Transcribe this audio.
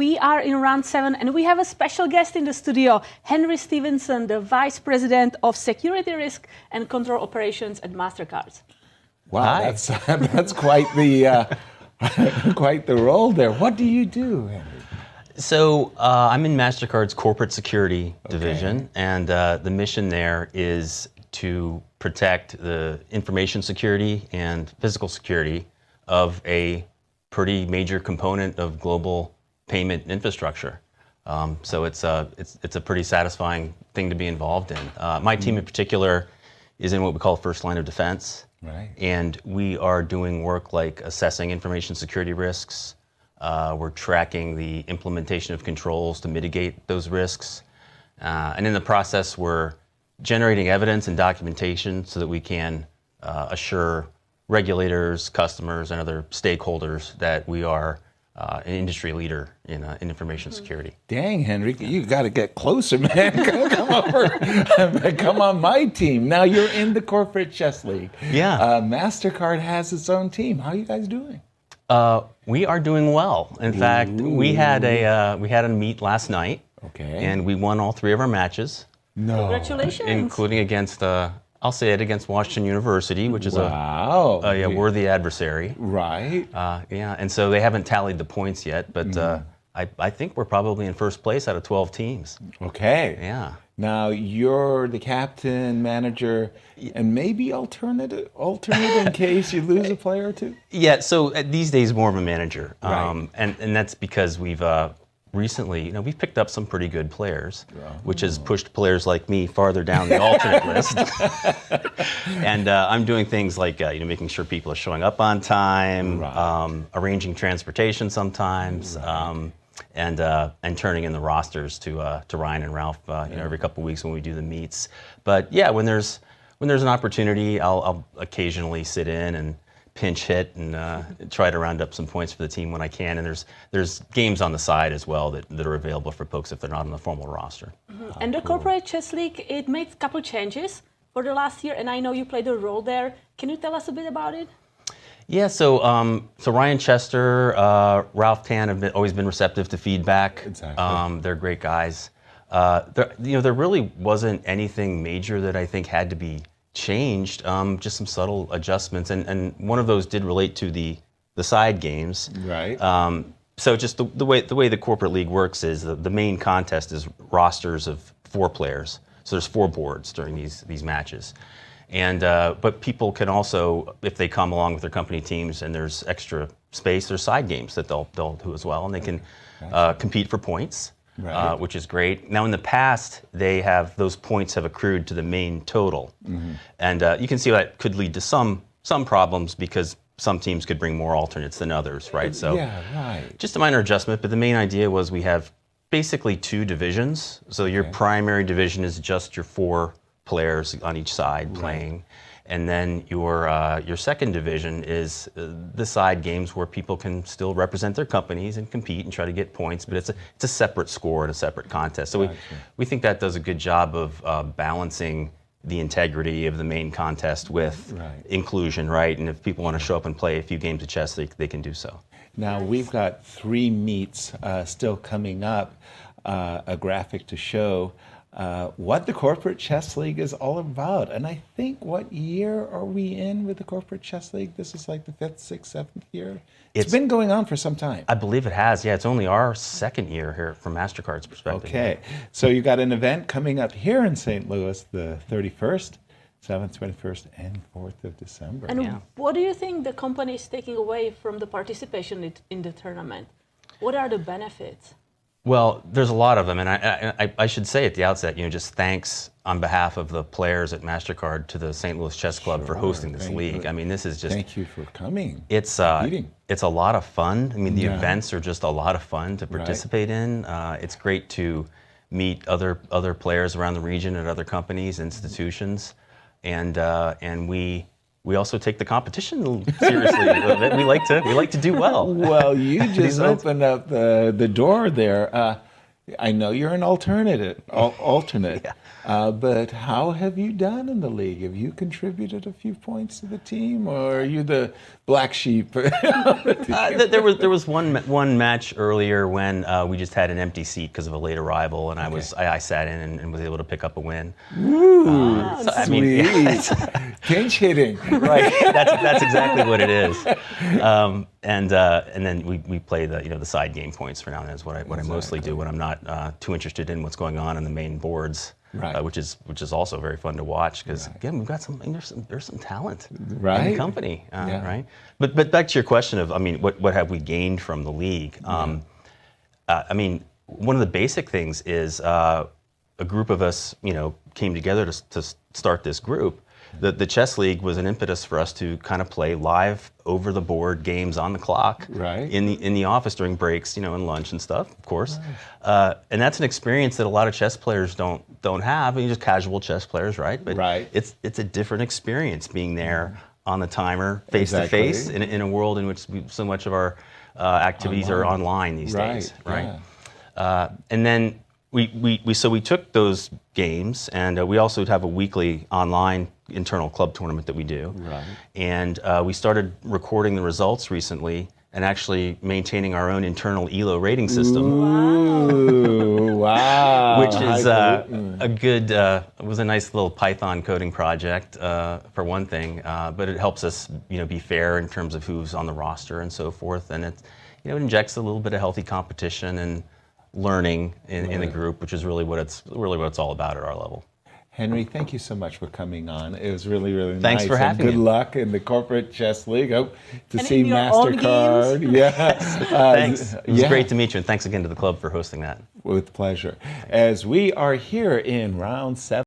We are in round 7, and we have a special guest in the studio, Henry Stephenson, the Vice President of Security Risk and Control Operations at Mastercard. Wow, that's quite the quite the role there. What do you do, Henry? So I'm in Mastercard's corporate security division, and the mission there is to protect the information security and physical security of a pretty major component of global payment infrastructure. So it's a pretty satisfying thing to be involved in. My team in particular is in what we call first line of defense. Right. And we are doing work like assessing information security risks. We're tracking the implementation of controls to mitigate those risks. And in the process, we're generating evidence and documentation so that we can assure regulators, customers, and other stakeholders that we are an industry leader in information security. Dang, Henry, you got to get closer, man. Come over. Come on my team. Now you're in the corporate chess league. Yeah. Mastercard has its own team. How are you guys doing? We are doing well. In fact, we had a meet last night. Okay. And we won all 3 of our matches. No. Congratulations. Including against, I'll say it, against Washington University, which is a worthy adversary. Right. Yeah, and so they haven't tallied the points yet, but I think we're probably in first place out of 12 teams. Okay. Yeah. Now you're the captain, manager, and maybe alternate in case you lose a player or two. Yeah. So these days, more of a manager, Right. and that's because we've recently, we've picked up some pretty good players, which has pushed players like me farther down the alternate list. And I'm doing things like making sure people are showing up on time, arranging transportation sometimes. And turning in the rosters to Ryan and Ralph every couple of weeks when we do the meets. But yeah, when there's an opportunity, I'll occasionally sit in and pinch hit and try to round up some points for the team when I can. And there's games on the side as well that are available for folks if they're not on the formal roster. Mm-hmm. And the Corporate Chess League, it made a couple changes for the last year, and I know you played a role there. Can you tell us a bit about it? Yeah, so Ryan Chester, Ralph Tan have always been receptive to feedback. Exactly. They're great guys. There really wasn't anything major that I think had to be changed. Just some subtle adjustments, and one of those did relate to the side games. Right. So just the way the corporate league works is the main contest is rosters of 4 players. So there's 4 boards during these matches. And but people can also, if they come along with their company teams and there's extra space, there's side games that they'll do as well, and they can compete for points, which is great. Now in the past, those points have accrued to the main total, and you can see that could lead to some problems because some teams could bring more alternates than others, right? So just a minor adjustment, but the main idea was we have basically 2 divisions. So your primary division is just your 4 players on each side playing, and then your second division is the side games where people can still represent their companies and compete and try to get points, but it's a separate score and a separate contest. So we think that does a good job of balancing the integrity of the main contest with inclusion, right? And if people want to show up and play a few games of chess, they can do so. Now we've got 3 meets still coming up, a graphic to show what the Corporate Chess League is all about. And I think, what year are we in with the Corporate Chess League? This is like the 5th, 6th, 7th year? It's been going on for some time. I believe it has, yeah. It's only our 2nd year here from MasterCard's perspective. Okay, so you got an event coming up here in St. Louis the 31st, 7th, 21st, and 4th of December. And what do you think the company is taking away from the participation in the tournament? What are the benefits? Well, there's a lot of them, and I should say at the outset, just thanks on behalf of the players at Mastercard to the St. Louis Chess Club for hosting this league. I mean, this is just thank you for coming. It's a lot of fun. I mean, the events are just a lot of fun to participate in. It's great to meet other players around the region at other companies, institutions, and we also take the competition seriously. We like to do well. Well, you just opened up the door there. I know you're an alternate, but how have you done in the league? Have you contributed a few points to the team, or are you the black sheep? There was one match earlier when we just had an empty seat because of a late arrival, and I sat in and was able to pick up a win. Ooh, sweet. Pinch hitting. Right. That's exactly what it is. And then we play the side game points for now. And that's what I mostly do when I'm not too interested in what's going on in the main boards. Right. Which is also very fun to watch because again we've got there's some talent in right. the company, right? But back to your question of what have we gained from the league? One of the basic things is a group of us came together to start this group. The chess league was an impetus for us to kind of play live over the board games on the clock, right. in the office during breaks, and lunch and stuff, of course. Right. And that's an experience that a lot of chess players don't have. Just casual chess players, right? But right. it's a different experience being there on the timer, face to face, in a world in which so much of our activities are online these days, right? Yeah. And then we took those games, and we also have a weekly online internal club tournament that we do. Right. And we started recording the results recently and actually maintaining our own internal ELO rating system. Ooh, wow. Which is it was a nice little Python coding project for one thing, but it helps us be fair in terms of who's on the roster and so forth. And it injects a little bit of healthy competition and learning in the group, which is really what it's all about at our level. Henry, thank you so much for coming on. It was really, really nice. Thanks for having me. Good luck in the corporate chess league. Hope to and see Mastercard. Thanks. It was great to meet you, and thanks again to the club for hosting that. With pleasure. As we are here in round 7.